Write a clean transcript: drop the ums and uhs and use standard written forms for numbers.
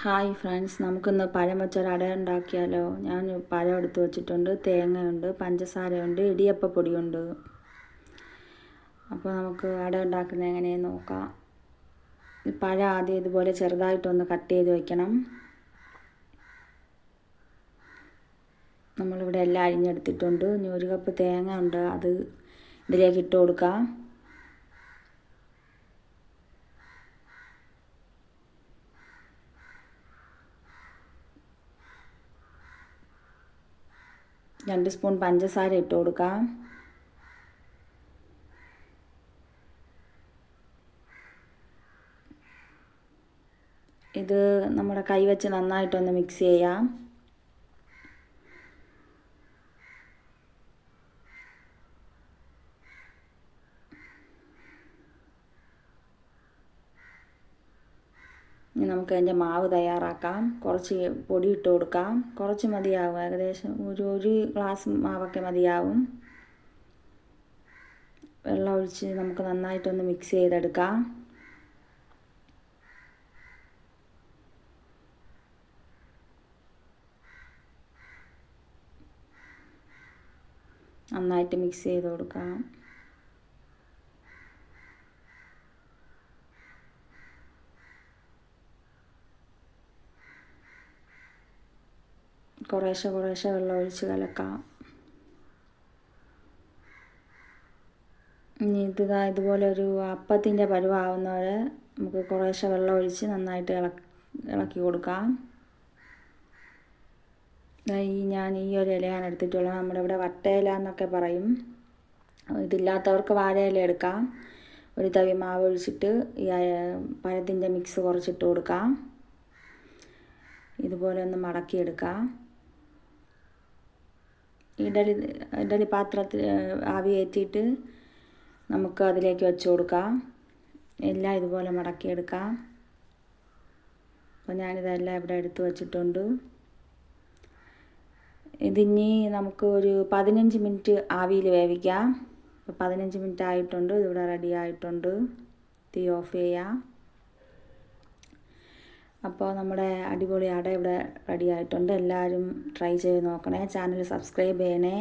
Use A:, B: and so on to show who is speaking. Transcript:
A: Hi friends, നമുക്കിന്ന് പഴം വെച്ചൊരു അട ഉണ്ടാക്കിയാലോ. ഞാൻ പഴം എടുത്ത് വെച്ചിട്ടുണ്ട്, തേങ്ങയുണ്ട്, പഞ്ചസാരയുണ്ട്, ഇടിയപ്പപ്പൊടിയുണ്ട്. അപ്പോൾ നമുക്ക് അട ഉണ്ടാക്കുന്നത് എങ്ങനെയെന്ന് നോക്കാം. പഴം ആദ്യം ഇതുപോലെ ചെറുതായിട്ടൊന്ന് കട്ട് ചെയ്ത് വയ്ക്കണം. നമ്മളിവിടെ എല്ലാം അരിഞ്ഞെടുത്തിട്ടുണ്ട്. ഇനി 1 കപ്പ് തേങ്ങ ഉണ്ട്, അത് ഇതിലേക്ക് ഇട്ട് കൊടുക്കാം. രണ്ട് സ്പൂൺ പഞ്ചസാര ഇട്ട് കൊടുക്കാം. ഇത് നമ്മുടെ കൈ വെച്ച് നന്നായിട്ടൊന്ന് മിക്സ് ചെയ്യാം. ഇനി നമുക്ക് അതിൻ്റെ മാവ് തയ്യാറാക്കാം. കുറച്ച് പൊടി ഇട്ട് കൊടുക്കാം. കുറച്ച് മതിയാവും, ഏകദേശം ഒരു ഗ്ലാസ് മാവൊക്കെ മതിയാവും. വെള്ളം ഒഴിച്ച് നമുക്ക് നന്നായിട്ടൊന്ന് മിക്സ് ചെയ്തെടുക്കാം. നന്നായിട്ട് മിക്സ് ചെയ്ത് കൊടുക്കാം. കുറേശ്ശെ വെള്ളം ഒഴിച്ച് കലക്കാം. ഇനി ഇതുപോലെ ഒരു അപ്പത്തിൻ്റെ പരുവാകുന്നവരെ നമുക്ക് കുറേശ്ശെ വെള്ളം ഒഴിച്ച് നന്നായിട്ട് ഇളക്കി കൊടുക്കാം. ഞാൻ ഈ ഒരു ഇലയാണ് എടുത്തിട്ടുള്ളത്. നമ്മുടെ ഇവിടെ വട്ടയില എന്നൊക്കെ പറയും. ഇതില്ലാത്തവർക്ക് വാഴയില എടുക്കാം. ഒരു തവി മാവ് ഒഴിച്ചിട്ട് ഈ പഴത്തിൻ്റെ മിക്സ് കുറച്ചിട്ട് കൊടുക്കാം. ഇതുപോലെ ഒന്ന് മടക്കിയെടുക്കാം. ഇഡലി പാത്രത്തിൽ ആവി കയറ്റിയിട്ട് നമുക്ക് അതിലേക്ക് വെച്ച് കൊടുക്കാം. എല്ലാം ഇതുപോലെ മടക്കിയെടുക്കാം. അപ്പോൾ ഞാനിതെല്ലാം ഇവിടെ എടുത്ത് വച്ചിട്ടുണ്ട്. ഇതിനി നമുക്ക് ഒരു 15 മിനിറ്റ് ആവിയിൽ വേവിക്കാം. അപ്പോൾ 15 മിനിറ്റ് ആയിട്ടുണ്ട്. ഇതിവിടെ റെഡി ആയിട്ടുണ്ട്. തീ ഓഫ് ചെയ്യാം. അപ്പോൾ നമ്മുടെ അടിപൊളി അട ഇവിടെ റെഡി ആയിട്ടുണ്ട്. എല്ലാവരും ട്രൈ ചെയ്ത് നോക്കണേ. ചാനൽ സബ്സ്ക്രൈബ് ചെയ്യണേ.